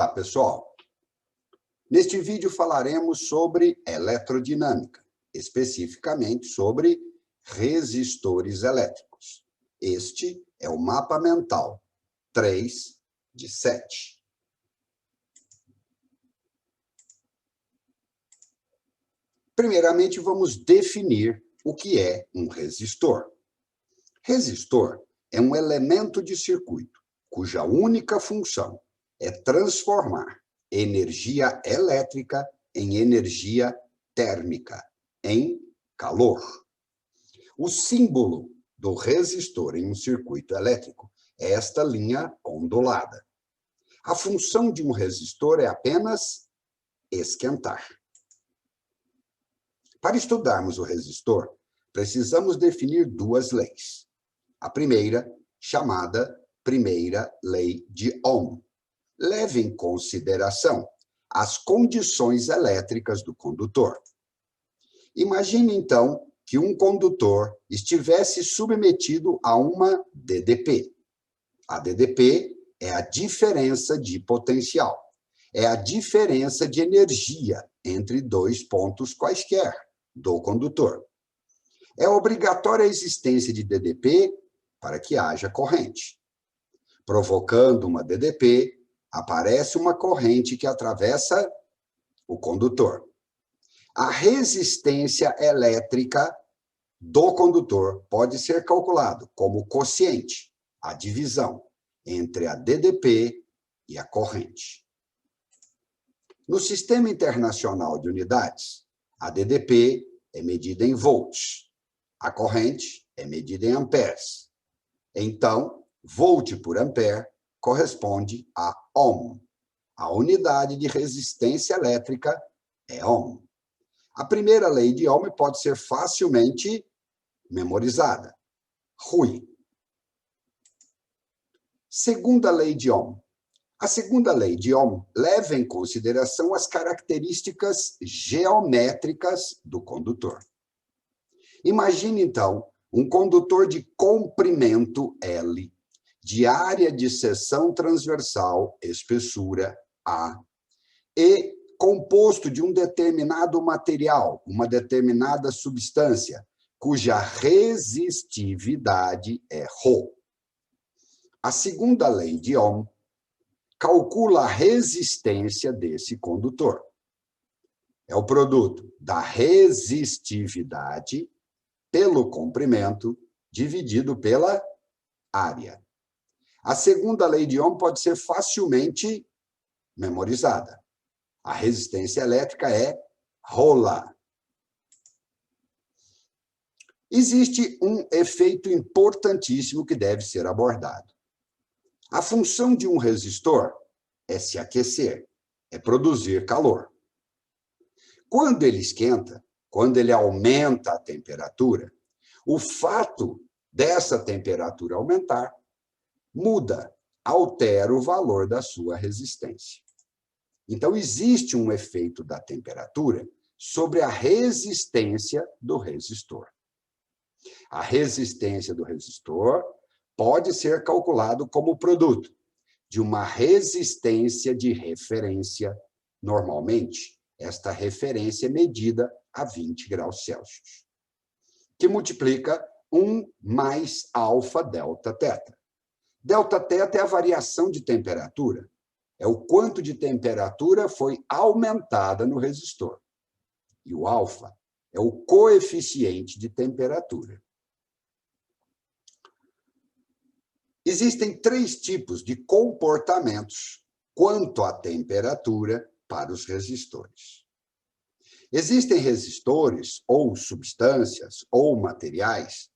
Olá, pessoal! Neste vídeo falaremos sobre eletrodinâmica, especificamente sobre resistores elétricos. Este é o mapa mental 3 de 7. Primeiramente, vamos definir o que é um resistor. Resistor é um elemento de circuito cuja única função é transformar energia elétrica em energia térmica, em calor. O símbolo do resistor em um circuito elétrico é esta linha ondulada. A função de um resistor é apenas esquentar. Para estudarmos o resistor, precisamos definir duas leis. A primeira, chamada primeira lei de Ohm, leva em consideração as condições elétricas do condutor. Imagine, então, que um condutor estivesse submetido a uma DDP. A DDP é a diferença de potencial, é a diferença de energia entre dois pontos quaisquer do condutor. É obrigatória a existência de DDP para que haja corrente. Provocando uma DDP, aparece uma corrente que atravessa o condutor. A resistência elétrica do condutor pode ser calculado como quociente, a divisão entre a DDP e a corrente. No Sistema Internacional de Unidades, a DDP é medida em volts, a corrente é medida em amperes. Então, volt por ampere corresponde a ohm. A unidade de resistência elétrica é ohm. A primeira lei de Ohm pode ser facilmente memorizada. RUI. Segunda lei de Ohm. A segunda lei de Ohm leva em consideração as características geométricas do condutor. Imagine, então, um condutor de comprimento L, de área de seção transversal, espessura A, e composto de um determinado material, uma determinada substância, cuja resistividade é ρ. A segunda lei de Ohm calcula a resistência desse condutor. É o produto da resistividade pelo comprimento dividido pela área. A segunda lei de Ohm pode ser facilmente memorizada. A resistência elétrica é ρ. Existe um efeito importantíssimo que deve ser abordado. A função de um resistor é se aquecer, é produzir calor. Quando ele esquenta, quando ele aumenta a temperatura, o fato dessa temperatura aumentar muda, altera o valor da sua resistência. Então, existe um efeito da temperatura sobre a resistência do resistor. A resistência do resistor pode ser calculado como produto de uma resistência de referência. Normalmente, esta referência é medida a 20 graus Celsius, que multiplica 1 mais alfa delta teta. Delta teta é a variação de temperatura, é o quanto de temperatura foi aumentada no resistor. E o alfa é o coeficiente de temperatura. Existem 3 tipos de comportamentos quanto à temperatura para os resistores. Existem resistores, ou substâncias, ou materiais,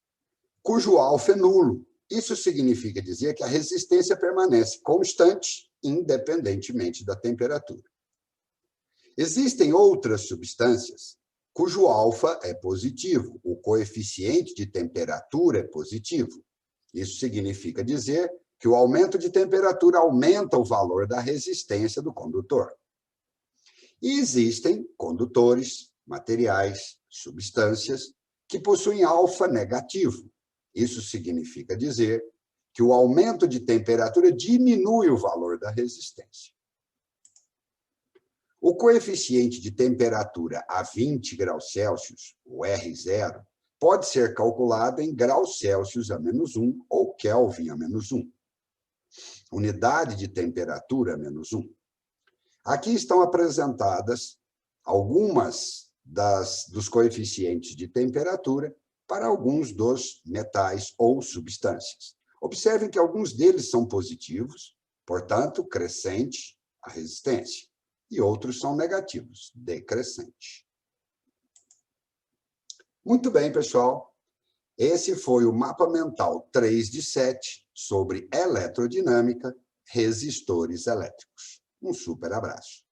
cujo alfa é nulo. Isso significa dizer que a resistência permanece constante, independentemente da temperatura. Existem outras substâncias cujo alfa é positivo, o coeficiente de temperatura é positivo. Isso significa dizer que o aumento de temperatura aumenta o valor da resistência do condutor. E existem condutores, materiais, substâncias que possuem alfa negativo. Isso significa dizer que o aumento de temperatura diminui o valor da resistência. O coeficiente de temperatura a 20 graus Celsius, o R0, pode ser calculado em graus Celsius a -1 ou Kelvin a -1. Unidade de temperatura -1. Aqui estão apresentadas algumas dos coeficientes de temperatura para alguns dos metais ou substâncias. Observem que alguns deles são positivos, portanto, crescente a resistência, e outros são negativos, decrescente. Muito bem, pessoal. Esse foi o mapa mental 3 de 7 sobre eletrodinâmica, resistores elétricos. Um super abraço.